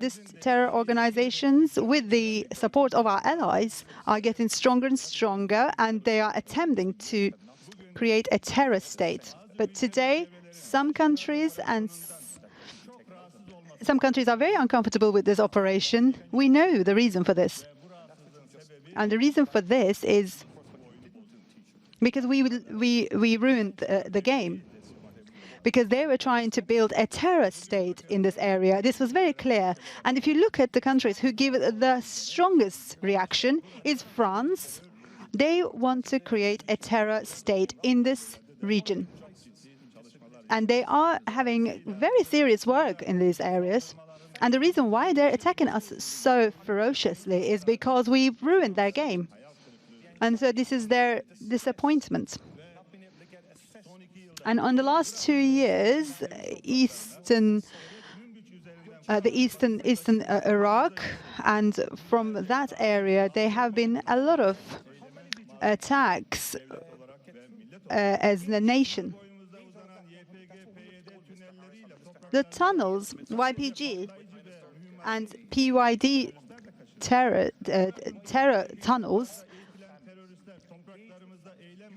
these terror organizations, with the support of our allies, are getting stronger and stronger, and they are attempting to create a terror state. But today, some countries are very uncomfortable with this operation. We know the reason for this. And the reason for this is because we ruined the game. Because they were trying to build a terror state in this area. This was very clear. And if you look at the countries who give the strongest reaction, is France. They want to create a terror state in this region. And they are having very serious work in these areas. And the reason why they're attacking us so ferociously is because we ruined their game. And so this is their disappointment. And on the last 2 years, the eastern Iraq, and from that area, there have been a lot of attacks as a nation. The tunnels, YPG and PYD terror tunnels,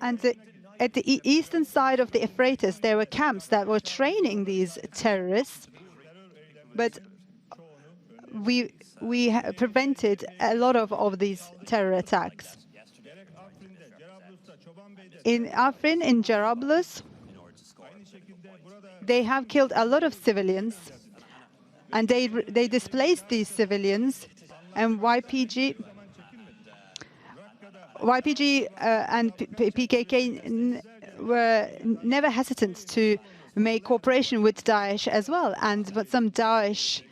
and at the eastern side of the Euphrates, there were camps that were training these terrorists, but we prevented a lot of these terror attacks. In Afrin, in Jarablus, they have killed a lot of civilians, and they displaced these civilians, and YPG and PKK were never hesitant to make cooperation with Daesh as well. But some Daesh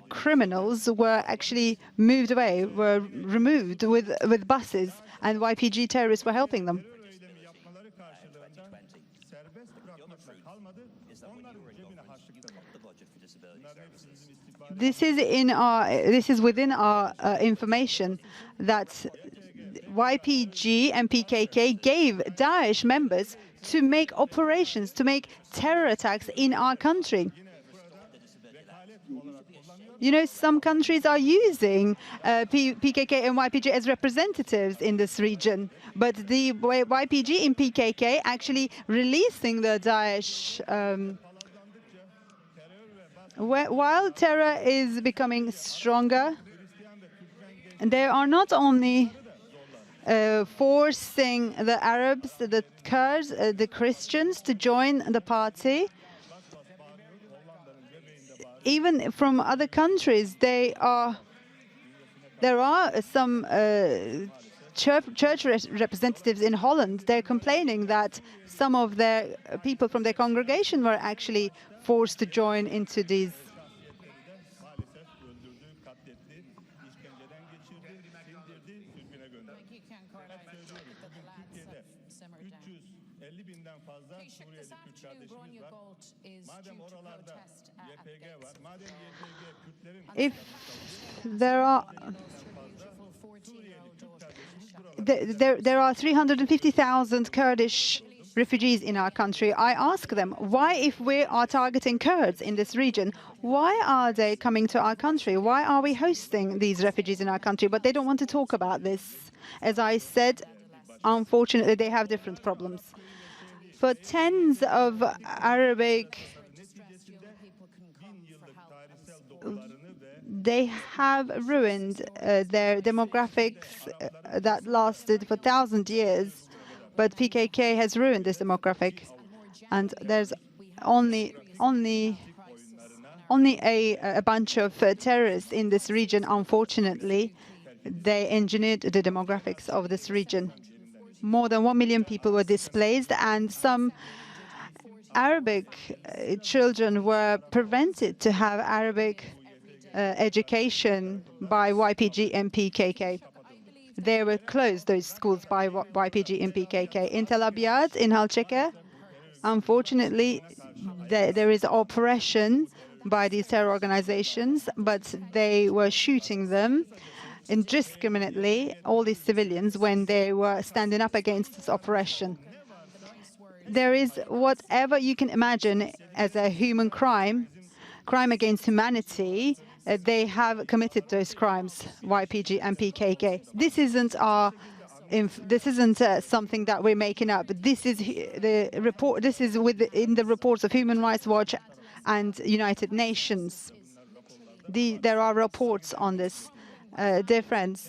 criminals were actually moved away, were removed with buses, and YPG terrorists were helping them. This is within our information that YPG and PKK gave Daesh members to make operations, to make terror attacks in our country. You know, some countries are using PKK and YPG as representatives in this region, but the YPG and PKK actually releasing the Daesh. While terror is becoming stronger, they are not only forcing the Arabs, the Kurds, the Christians to join the party. Even from other countries, there are some church representatives in Holland. They're complaining that some of their people from their congregation were actually forced to join into these. If there are 350,000 Kurdish refugees in our country, I ask them, why, if we are targeting Kurds in this region, why are they coming to our country? Why are we hosting these refugees in our country? But they don't want to talk about this. As I said, unfortunately, they have different problems. For tens of Arabic, they have ruined their demographics that lasted for 1,000 years. But PKK has ruined this demographic, and there's only a bunch of terrorists in this region. Unfortunately, they engineered the demographics of this region. More than 1 million people were displaced, and some Arabic children were prevented to have Arabic education by YPG and PKK. They were closed, those schools, by YPG and PKK. In Tel Abyad, in Halcheke, unfortunately, there is oppression by these terror organizations, but they were shooting them indiscriminately, all these civilians, when they were standing up against this oppression. There is whatever you can imagine as a human crime crime against humanity, they have committed those crimes, YPG and PKK. This isn't something that we're making up. This is the report. This is in the reports of Human Rights Watch and United Nations. There are reports on this. Dear friends,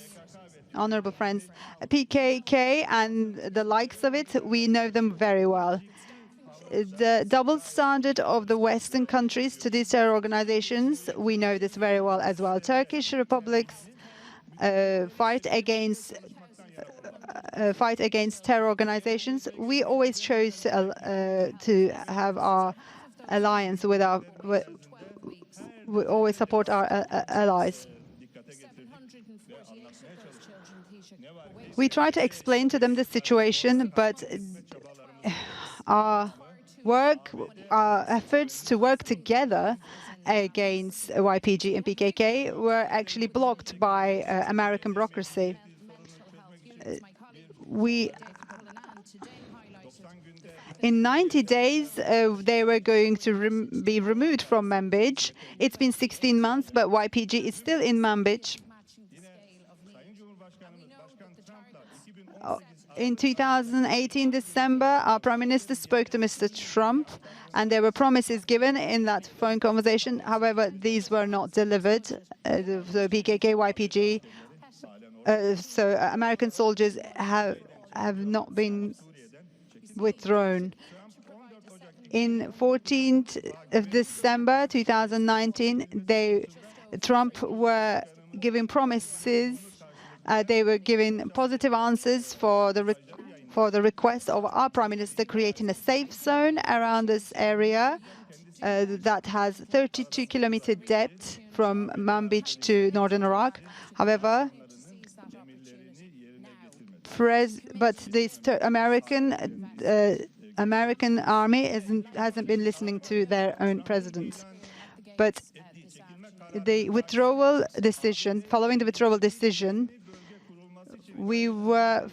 honorable friends, PKK and the likes of it, we know them very well. The double standard of the Western countries to these terror organizations, we know this very well as well. Turkish republics fight against terror organizations. We always chose to have our alliance with we always support our allies. We try to explain to them the situation, but our efforts to work together against YPG and PKK were actually blocked by American bureaucracy. In 90 days, they were going to be removed from Manbij. It's been 16 months, but YPG is still in Manbij. In 2018, December, our Prime Minister spoke to Mr. Trump, and there were promises given in that phone conversation. However, these were not delivered. The PKK, YPG, so American soldiers have not been withdrawn. In 14th of December 2019, Trump were giving promises. They were giving positive answers for the request of our Prime Minister creating a safe zone around this area that has 32-kilometer depth from Manbij to northern Iraq. However, the American army hasn't been listening to their own president. But the withdrawal decision, following the withdrawal decision, we were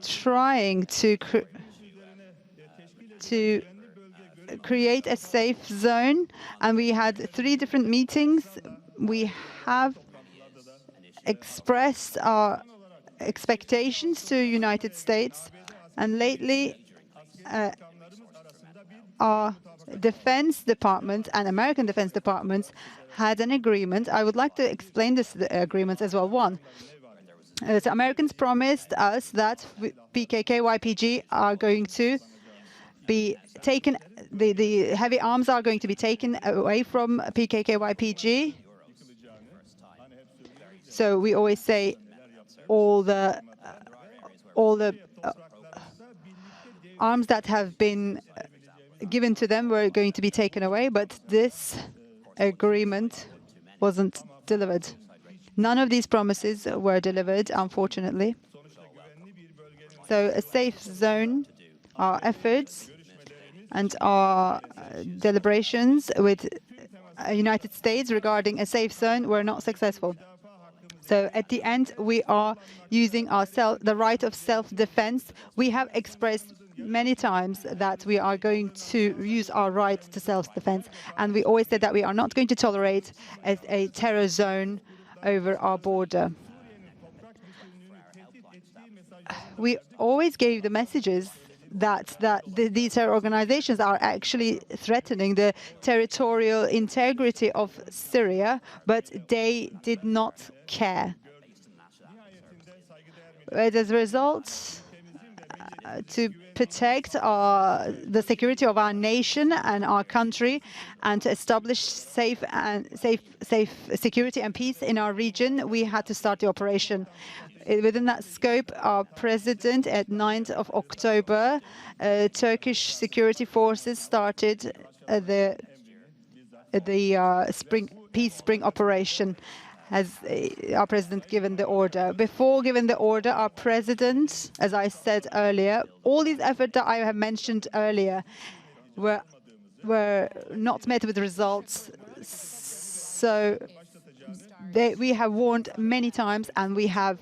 trying to create a safe zone, and we had 3 different meetings. We have expressed our expectations to United States, and lately our Defense Department and American Defense Departments had an agreement. I would like to explain this agreement as well. One, the Americans promised us that PKK, YPG are going to be taken, the heavy arms are going to be taken away from PKK, YPG. So we always say all the arms that have been given to them were going to be taken away, but this agreement wasn't delivered. None of these promises were delivered, unfortunately. So a safe zone, our efforts and our deliberations with United States regarding a safe zone were not successful. So at the end, we are using the right of self-defense. We have expressed many times that we are going to use our right to self-defense, and we always said that we are not going to tolerate a terror zone over our border. We always gave the messages that these terror organizations are actually threatening the territorial integrity of Syria, but they did not care. As a result, to protect the security of our nation and our country, and to establish safe security and peace in our region, we had to start the operation. Within that scope, our president, at 9th of October, Turkish security forces started the Peace Spring operation. Has our president given the order? Before giving the order, our president, as I said earlier, all these efforts that I have mentioned earlier were not met with results. So we have warned many times, and we have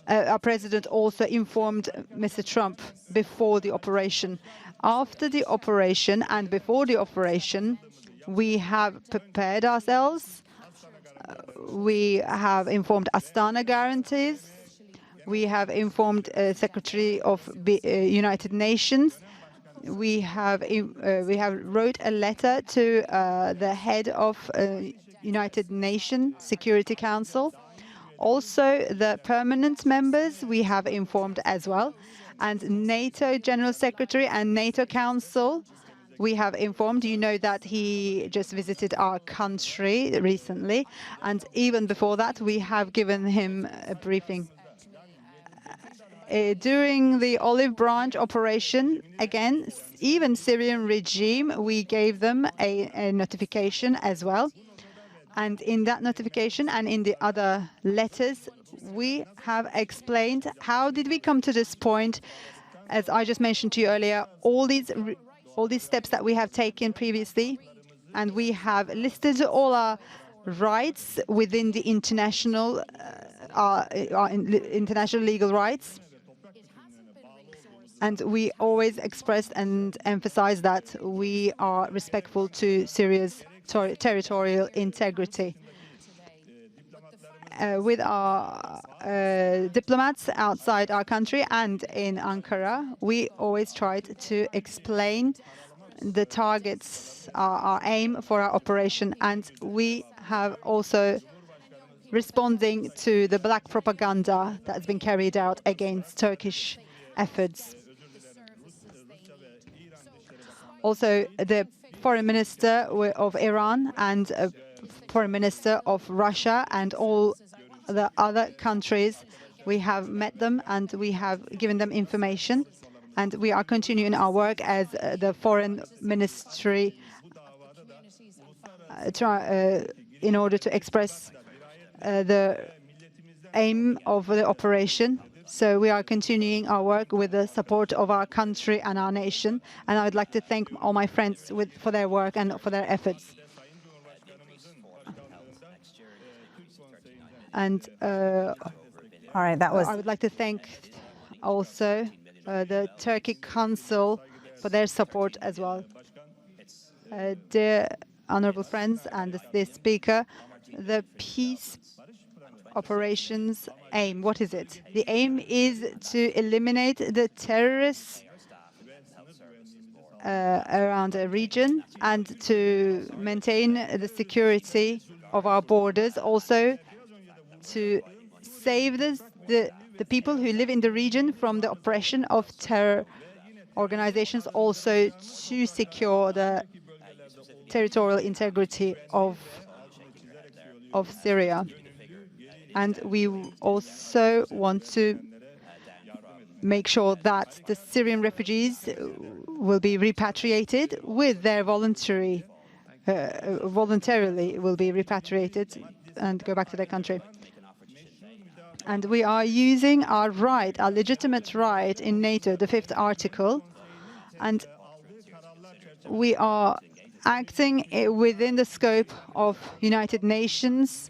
our president also informed Mr. Trump before the operation. After the operation and before the operation, We have prepared ourselves. We have informed Astana guarantees. We have informed Secretary of United Nations. We have wrote a letter to the head of United Nations Security Council. Also, the permanent members we have informed as well, and NATO General Secretary and NATO Council we have informed. You know that he just visited our country recently, and even before that, we have given him a briefing. During the Olive Branch operation, again, even Syrian regime, we gave them a notification as well. And in that notification and in the other letters, we have explained how did we come to this point. As I just mentioned to you earlier, all these steps that we have taken previously, and we have listed all our rights within the international international legal rights. And we always expressed and emphasized that we are respectful to Syria's territorial integrity. With our diplomats outside our country and in Ankara, we always tried to explain the targets, our aim for our operation, and we have also responding to the black propaganda that has been carried out against Turkish efforts. Also, the foreign minister of Iran and foreign minister of Russia and all the other countries, we have met them and we have given them information. And we are continuing our work as the foreign ministry in order to express the aim of the operation. So we are continuing our work with the support of our country and our nation. And I would like to thank all my friends for their work and for their efforts. And all right, that was. I would like to thank also the Turkey Council for their support as well. Dear honorable friends and the speaker, the peace operations aim, what is it? The aim is to eliminate the terrorists around the region and to maintain the security of our borders, also to save the people who live in the region from the oppression of terror organizations, also to secure the territorial integrity of Syria. And we also want to make sure that the Syrian refugees will be repatriated with their voluntarily will be repatriated and go back to their country. And we are using our right, our legitimate right in NATO, the 5th article, and we are acting within the scope of United Nations